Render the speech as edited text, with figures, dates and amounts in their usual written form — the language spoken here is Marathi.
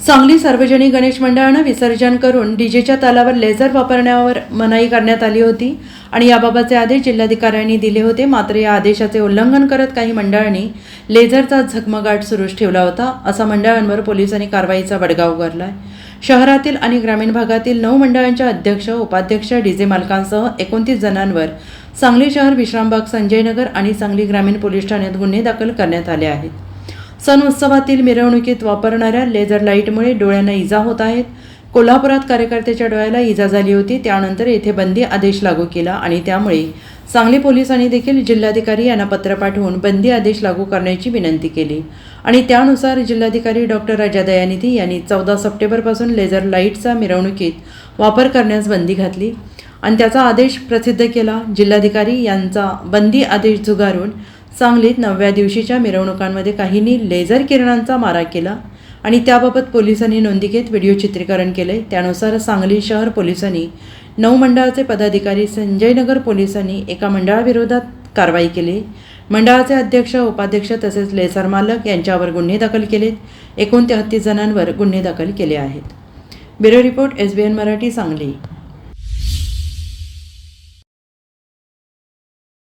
सांगली सार्वजनिक गणेश मंडळानं विसर्जन करून डीजेच्या तालावर लेझर वापरण्यावर मनाई करण्यात आली होती आणि याबाबतचे आदेश जिल्हाधिकाऱ्यांनी दिले होते। मात्र या आदेशाचे उल्लंघन करत काही मंडळांनी लेझरचा झगमगाट सुरूच ठेवला होता। असा मंडळांवर पोलिसांनी कारवाईचा बडगा उगारलाय। शहरातील आणि ग्रामीण भागातील 9 मंडळांच्या अध्यक्ष, उपाध्यक्ष, डीजे मालकांसह 29 जणांवर सांगली शहर, विश्रामबाग, संजयनगर आणि सांगली ग्रामीण पोलीस ठाण्यात गुन्हे दाखल करण्यात आले आहेत। सण उत्सवातील मिरवणुकीत वापरणाऱ्या लेझर लाईटमुळे डोळ्यांना इजा होत आहेत। कोल्हापुरात कार्यकर्त्याच्या डोळ्याला इजा झाली होती, त्यानंतर येथे बंदी आदेश लागू केला आणि त्यामुळे सांगली पोलिसांनी देखील जिल्हाधिकारी यांना पत्र पाठवून बंदी आदेश लागू करण्याची विनंती केली आणि त्यानुसार जिल्हाधिकारी डॉक्टर राजा दयानिधी यांनी 14 सप्टेंबरपासून लेझर लाईटचा मिरवणुकीत वापर करण्यास बंदी घातली आणि त्याचा आदेश प्रसिद्ध केला। जिल्हाधिकारी यांचा बंदी आदेश झुगारून सांगलीत 9व्या दिवशीच्या मिरवणुकांमध्ये काहींनी लेझर किरणांचा मारा केला आणि त्याबाबत पोलिसांनी नोंदी घेत व्हिडिओ चित्रीकरण केले। त्यानुसार सांगली शहर पोलिसांनी 9 मंडळाचे पदाधिकारी, संजयनगर पोलिसांनी एका मंडळाविरोधात कारवाई केली। मंडळाचे अध्यक्ष, उपाध्यक्ष तसेच लेझर मालक यांच्यावर गुन्हे दाखल केलेत। 39 जणांवर गुन्हे दाखल केले आहेत। Bureau report, SBN Marathi, Sangli.